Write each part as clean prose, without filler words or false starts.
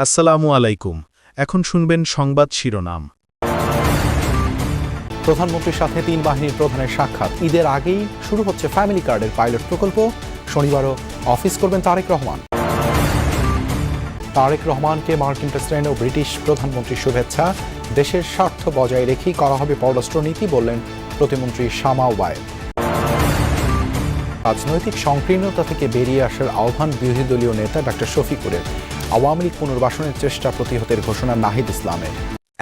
আসসালামু আলাইকুম। এখন শুনবেন সংবাদ শিরোনাম। প্রধানমন্ত্রীর সাথে তিন বাহিনীর প্রধানের সাক্ষাৎ। ঈদের আগেই শুরু হচ্ছে ফ্যামিলি কার্ডের পাইলট প্রকল্প। শনিবারও অফিস করবেন তারেক রহমান। তারেক রহমানকে মার্কিন প্রেসিডেন্ট ও ব্রিটিশ প্রধানমন্ত্রীর শুভেচ্ছা। দেশের স্বার্থ বজায় রেখেই করা হবে পররাষ্ট্রনীতি, বললেন প্রতিমন্ত্রী শামা ওবায়েদ। রাজনৈতিক সংকীর্ণতা থেকে বেরিয়ে আসার আহ্বান বিরোধী দলীয় নেতা ডক্টর শফিকুরের। আওয়ামী লীগ পুনর্বাসনের চেষ্টা প্রতিহতের ঘোষণা নাহিদ ইসলামের।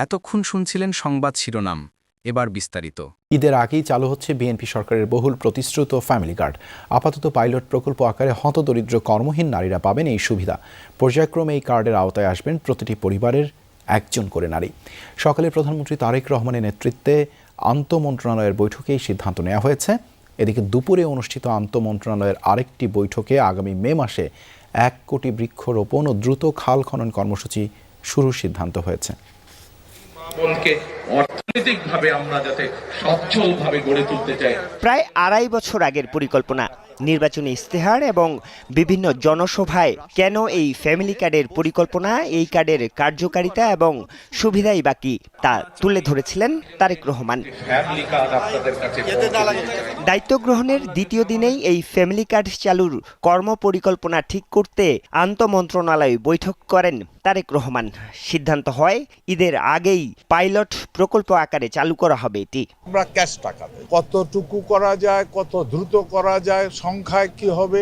এতক্ষণ শুনছিলেন সংবাদ শিরোনাম, এবার বিস্তারিত। ঈদের আগেই চালু হচ্ছে বিএনপি সরকারের বহুল প্রতিশ্রুত ফ্যামিলি কার্ড। আপাতত পাইলট প্রকল্প আকারে হতদরিদ্র কর্মহীন নারীরা পাবেন এই সুবিধা। পর্যায়ক্রমে এই কার্ডের আওতায় আসবেন প্রতিটি পরিবারের একজন করে নারী। সকালে প্রধানমন্ত্রী তারেক রহমানের নেতৃত্বে আন্তঃমন্ত্রণালয়ের বৈঠকে এই সিদ্ধান্ত নেওয়া হয়েছে। এদিকে দুপুরে অনুষ্ঠিত আন্তঃমন্ত্রণালয়ের আরেকটি বৈঠকে আগামী মে মাসে 1 কোটি বৃক্ষরোপণ ও দ্রুত খাল খনন কর্মসূচি শুরুর সিদ্ধান্ত হয়েছে। অর্থনৈতিকভাবে আমরা যাতে সচ্ছলভাবে গড়ে তুলতে চাই। প্রায় 2.5 বছর আগের পরিকল্পনা, নির্বাচনী ইস্তেহার এবং বিভিন্ন জনসভায় কেন এই ফ্যামিলি কার্ডের পরিকল্পনা, এই কার্ডের কার্যকারিতা এবং সুবিধাই বাকি তা তুলে ধরেছিলেন তারেক রহমান। দায়িত্ব গ্রহণের দ্বিতীয় দিনেই এই ফ্যামিলি কার্ড চালুর কর্মপরিকল্পনা ঠিক করতে আন্তঃমন্ত্রণালয় বৈঠক করেন তারেক রহমান। সিদ্ধান্ত হয় ঈদের আগেই পাইলট প্রকল্প আকারে চালু করা হবে এটি। আমরা ক্যাশ টাকা কতটুকু করা যায়, কত দ্রুত করা যায়, সংখ্যায় কি হবে,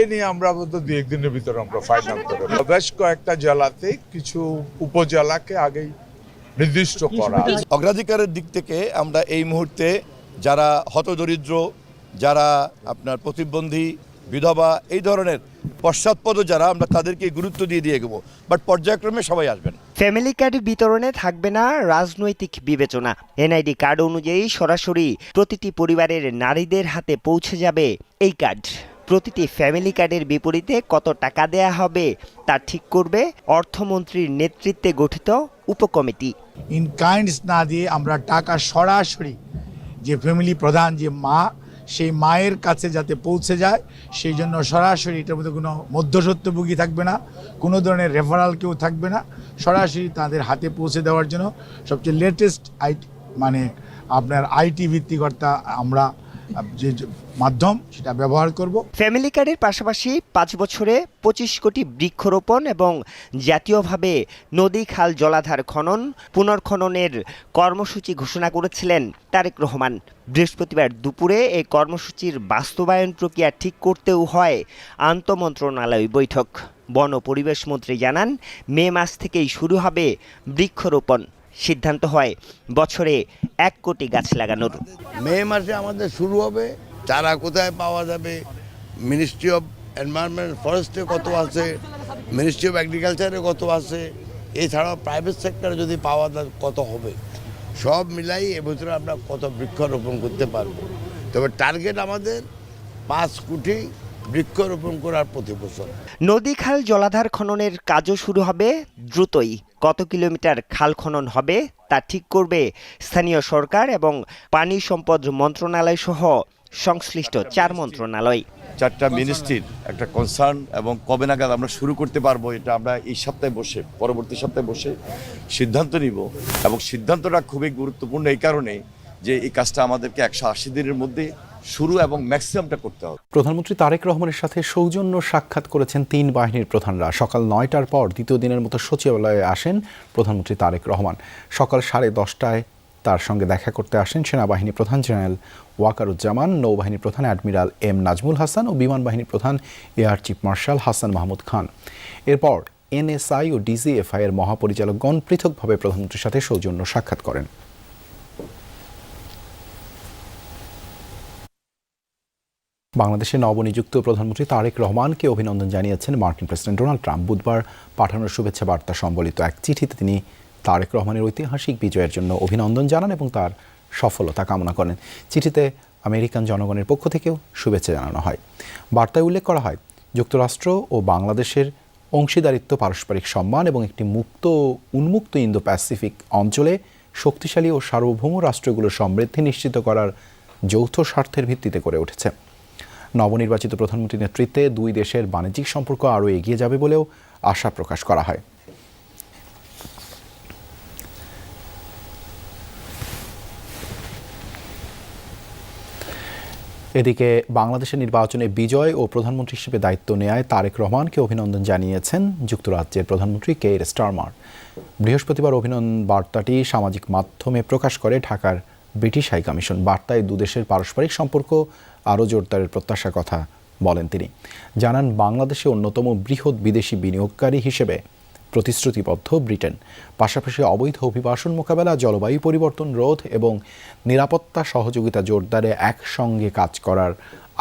এ নিয়ে আমরা 2-1 দিনের ভিতরে আমরা ফাইনাল করব। বেশ কয়েকটা জেলাতে কিছু উপজেলাকে আগেই নির্দিষ্ট করা। অগ্রাধিকারের দিক থেকে আমরা এই মুহূর্তে যারা হতদরিদ্র, যারা আপনার প্রতিবন্ধী, বিধবা, এই ধরনের পশ্চাৎপদ যারা, আমরা তাদেরকে গুরুত্ব দিয়ে এগোবো, বাট পর্যায়ক্রমে সবাই আসবেন। ফ্যামিলি কার্ড বিতরণে থাকবে না রাজনৈতিক বিবেচনা। এনআইডি কার্ড অনুযায়ী সরাসরি প্রতিটি পরিবারের নারীদের হাতে পৌঁছে যাবে এই কার্ড। প্রতিটি ফ্যামিলি কার্ডের বিপরীতে কত টাকা দেয়া হবে তা ঠিক করবে অর্থমন্ত্রীর নেতৃত্বে গঠিত উপকমিটি। ইন কাইন্ডস না দিয়ে আমরা টাকা সরাসরি যে ফ্যামিলি প্রধান, যে মা, সেই মায়ের কাছে যাতে পৌঁছে যায়, সেই জন্য সরাসরি এটার মধ্যে কোনো মধ্যস্বত্বভোগী থাকবে না, কোনো ধরনের রেফারাল কেউ থাকবে না, সরাসরি তাদের হাতে পৌঁছে দেওয়ার জন্য সবচেয়ে লেটেস্ট আপনার আইটি ভিত্তিকর্তা আমরা যে মাধ্যম সেটা ব্যবহার করব। ফ্যামিলি কার্ডের পাশাপাশি 5 বছরে 25 কোটি বৃক্ষরোপণ এবং জাতীয়ভাবে নদী, খাল, জলাধার খনন পুনর্খননের কর্মসূচি ঘোষণা করেছিলেন তারেক রহমান। বৃহস্পতিবার দুপুরে এই কর্মসূচির বাস্তবায়ন প্রক্রিয়া ঠিক করতেও হয় আন্তঃমন্ত্রণালয় বৈঠক। বন ও পরিবেশ মন্ত্রী জানান, মে মাস থেকেই শুরু হবে বৃক্ষরোপণ। সিদ্ধান্ত হয় বছরে 1 কোটি গাছ লাগানোর। মে মাসে আমাদের শুরু হবে। চারা কোথায় পাওয়া যাবে, মিনিস্ট্রি অফ এনভায়রনমেন্ট ফরেস্টে কত আছে, মিনিস্ট্রি অফ এগ্রিকালচারে কত আছে, এছাড়াও প্রাইভেট সেক্টরে যদি পাওয়া যায় কত হবে, সব মিলাই এবছর আমরা কত বৃক্ষরোপণ করতে পারবো। তবে টার্গেট আমাদের 5 কোটি বৃক্ষরোপণ করার প্রতি বছর। নদী, খাল, জলাধার খননের কাজও শুরু হবে দ্রুতই। কত কিলোমিটার খাল খনন হবে তা ঠিক করবে স্থানীয় সরকার এবং পানি সম্পদ মন্ত্রণালয় সহ সংশ্লিষ্ট 4 মন্ত্রণালয়। 4টা মিনিস্ট্রির একটা কনসার্ন এবং কবে নাগাদ আমরা শুরু করতে পারবো, এটা আমরা এই সপ্তাহে বসে, পরবর্তী সপ্তাহে বসে সিদ্ধান্ত নিব। এবং সিদ্ধান্তটা খুবই গুরুত্বপূর্ণ এই কারণে যে এই কাজটা আমাদেরকে 180 দিনের মধ্যে শুরু এবং ম্যাক্সিমামটা করতে হবে। প্রধানমন্ত্রী তারেক রহমানের সাথে সৌজন্য সাক্ষাৎ করেছেন 3 বাহিনীর প্রধানরা। সকাল 9টার পর দ্বিতীয় দিনের মতো সচিবালয়ে আসেন প্রধানমন্ত্রী তারেক রহমান। সকাল 10:30টায় তার সঙ্গে দেখা করতে আসেন সেনাবাহিনী প্রধান জেনারেল ওয়াকারুজ্জামান, নৌবাহিনী প্রধান অ্যাডমিরাল এম নাজমুল হাসান ও বিমান বাহিনী প্রধান air chief marshal Hasan Mahmud Khan. এরপর এনএসআই ও ডিজিএফআই এর মহাপরিচালকগণ পৃথকভাবে প্রধানমন্ত্রীর সাথে সৌজন্য সাক্ষাৎ করেন। বাংলাদেশে নবনিযুক্ত প্রধানমন্ত্রী তারেক রহমানকে অভিনন্দন জানিয়েছেন মার্কিন প্রেসিডেন্ট ডোনাল্ড ট্রাম্প। বুধবার পাঠানো শুভেচ্ছা বার্তা সম্বলিত এক চিঠিতে তিনি তারেক রহমানের ঐতিহাসিক বিজয়ের জন্য অভিনন্দন জানান এবং তার সফলতা কামনা করেন। চিঠিতে আমেরিকান জনগণের পক্ষ থেকেও শুভেচ্ছা জানানো হয়। বার্তায় উল্লেখ করা হয়, যুক্তরাষ্ট্র ও বাংলাদেশের অংশীদারিত্ব, পারস্পরিক সম্মান এবং একটি মুক্ত ও উন্মুক্ত ইন্দো প্যাসিফিক অঞ্চলে শক্তিশালী ও সার্বভৌম রাষ্ট্রগুলোর সমৃদ্ধি নিশ্চিত করার যৌথ স্বার্থের ভিত্তিতে গড়ে উঠেছে। নবনির্বাচিত প্রধানমন্ত্রীর নেতৃত্বে 2 দেশের বাণিজ্যিক সম্পর্ক আরও এগিয়ে যাবে বলেও আশা প্রকাশ করা হয়। এদিকে বাংলাদেশের নির্বাচনে বিজয় ও প্রধানমন্ত্রী হিসেবে দায়িত্ব নেয়ায় তারেক রহমানকে অভিনন্দন জানিয়েছেন যুক্তরাজ্যের প্রধানমন্ত্রী কেইর স্টারমার। বৃহস্পতিবার অভিনন্দন বার্তাটি সামাজিক মাধ্যমে প্রকাশ করে ঢাকার ব্রিটিশ হাইকমিশন। বার্তায় দুদেশের পারস্পরিক সম্পর্ক আরও জোরদারের প্রত্যাশার কথা বলেন তিনি। জানান, বাংলাদেশে অন্যতম বৃহৎ বিদেশি বিনিয়োগকারী হিসেবে প্রতিশ্রুতিবদ্ধ ব্রিটেন। পাশাপাশি অবৈধ অভিবাসন মোকাবেলা, জলবায়ু পরিবর্তন রোধ এবং নিরাপত্তা সহযোগিতা জোরদারে একসঙ্গে কাজ করার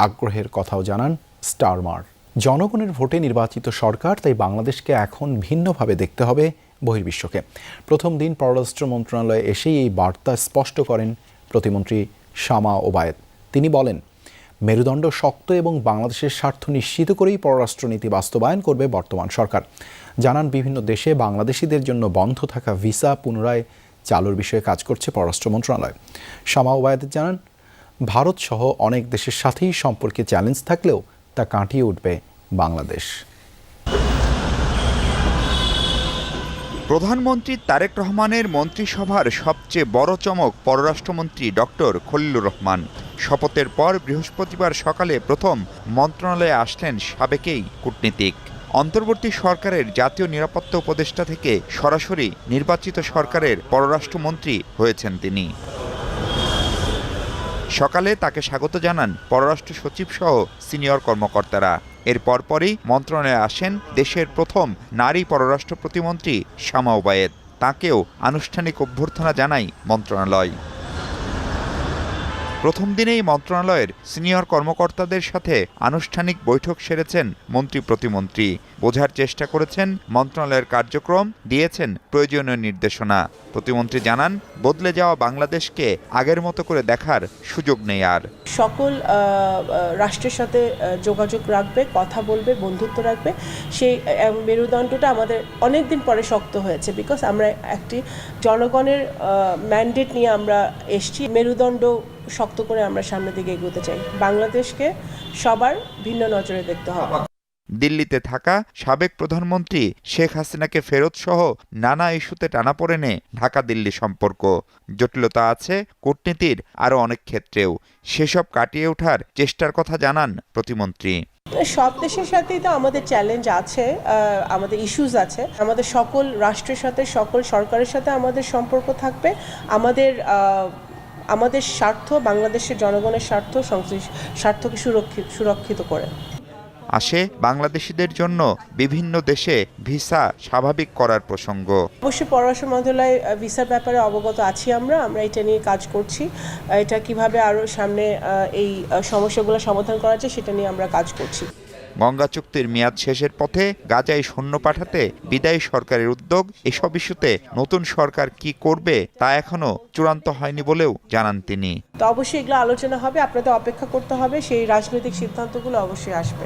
আগ্রহের কথাও জানান স্টারমার। জনগণের ভোটে নির্বাচিত সরকার, তাই বাংলাদেশকে এখন ভিন্নভাবে দেখতে হবে বহির্বিশ্বকে। প্রথম দিন পররাষ্ট্র মন্ত্রণালয়ে এসেই এই বার্তা স্পষ্ট করেন প্রতিমন্ত্রী শামা ওবায়েদ। তিনি বলেন, মেরুদণ্ড শক্ত এবং বাংলাদেশের স্বার্থ নিশ্চিত করেই পররাষ্ট্রনীতি বাস্তবায়ন করবে বর্তমান সরকার। জানান, বিভিন্ন দেশে বাংলাদেশিদের জন্য বন্ধ থাকা ভিসা পুনরায় চালুর বিষয়ে কাজ করছে পররাষ্ট্র মন্ত্রণালয়। শামা ওবায়েদ জানান, ভারত সহ অনেক দেশের সাথেই সম্পর্কে চ্যালেঞ্জ থাকলেও তা কাটিয়ে উঠবে বাংলাদেশ। প্রধানমন্ত্রী তারেক রহমানের মন্ত্রিসভার সবচেয়ে বড় চমক পররাষ্ট্রমন্ত্রী ডক্টর খলিলুর রহমান। শপথের পর বৃহস্পতিবার সকালে প্রথম মন্ত্রণালয়ে আসলেন সাবেক এই কূটনীতিক। অন্তর্বর্তী সরকারের জাতীয় নিরাপত্তা উপদেষ্টা থেকে সরাসরি নির্বাচিত সরকারের পররাষ্ট্রমন্ত্রী হয়েছেন তিনি। সকালে তাকে স্বাগত জানান পররাষ্ট্র সচিব সহ সিনিয়র কর্মকর্তারা। এর পরপরই মন্ত্রণালয়ে আসেন দেশের প্রথম নারী পররাষ্ট্র প্রতিমন্ত্রী শামা ওবায়েদ। তাঁকেও আনুষ্ঠানিক অভ্যর্থনা জানায় মন্ত্রণালয়। প্রথম দিনেই মন্ত্রণালয়ের সিনিয়র কর্মকর্তাদের সাথে আনুষ্ঠানিক বৈঠক সেরেছেন মন্ত্রী প্রতিমন্ত্রী। বোঝার চেষ্টা করেছেন মন্ত্রণালয়ের কার্যক্রম, দিয়েছেন প্রয়োজনীয় নির্দেশনা। প্রতিমন্ত্রী জানান, বদলে যাওয়া বাংলাদেশকে আগের মতো করে দেখার সুযোগ নেই আর। সকল রাষ্ট্রের সাথে যোগাযোগ রাখবে, কথা বলবে, বন্ধুত্ব রাখবে। সেই মেরুদণ্ডটা আমাদের অনেক দিন পরে শক্ত হয়েছে, বিকজ আমরা একটি জনগণের ম্যান্ডেট নিয়ে আমরা এসছি। মেরুদণ্ড শক্ত করে আমরা সামনের দিকে এগোতে চাই। বাংলাদেশকে সবার ভিন্ন নজরে দেখতে হবে। দিল্লিতে থাকা সাবেক প্রধানমন্ত্রী শেখ হাসিনাকে ফেরত সহ নানা ইস্যুতে টানাপোড়েনে ঢাকা দিল্লি সম্পর্ক। জটিলতা আছে কূটনীতির আরও অনেক ক্ষেত্রেও। সেসব কাটিয়ে ওঠার চেষ্টার কথা জানান প্রতিমন্ত্রী। সব দেশের সাথেই তো আমাদের চ্যালেঞ্জ আছে, আমাদের ইস্যুস আছে। আমাদের সকল রাষ্ট্রের সাথে, সকল সরকারের সাথে আমাদের সম্পর্ক থাকবে। আমাদের স্বার্থ, বাংলাদেশের জনগণের স্বার্থকে সুরক্ষিত করে। আসে বাংলাদেশিদের জন্য বিভিন্ন দেশে ভিসা স্বাভাবিক করার প্রসঙ্গ। অবশ্যই পররাষ্ট্র মন্ত্রণালয় ভিসার ব্যাপারে অবগত আছি। আমরা এটা নিয়ে কাজ করছি। এটা কিভাবে আরও সামনে এই সমস্যাগুলো সমাধান করা যায় সেটা নিয়ে আমরা কাজ করছি। গঙ্গা চুক্তির মেয়াদ শেষের পথে গাজায় সৈন্য পাঠাতে বিদায়ী সরকারের উদ্যোগ, এসব ইস্যুতে নতুন সরকার কি করবে তা এখনো চূড়ান্ত হয়নি বলেও জানান তিনি। তো অবশ্যই এগুলো আলোচনা হবে, আপনাদের অপেক্ষা করতে হবে, সেই রাজনৈতিক সিদ্ধান্তগুলো অবশ্যই আসবে।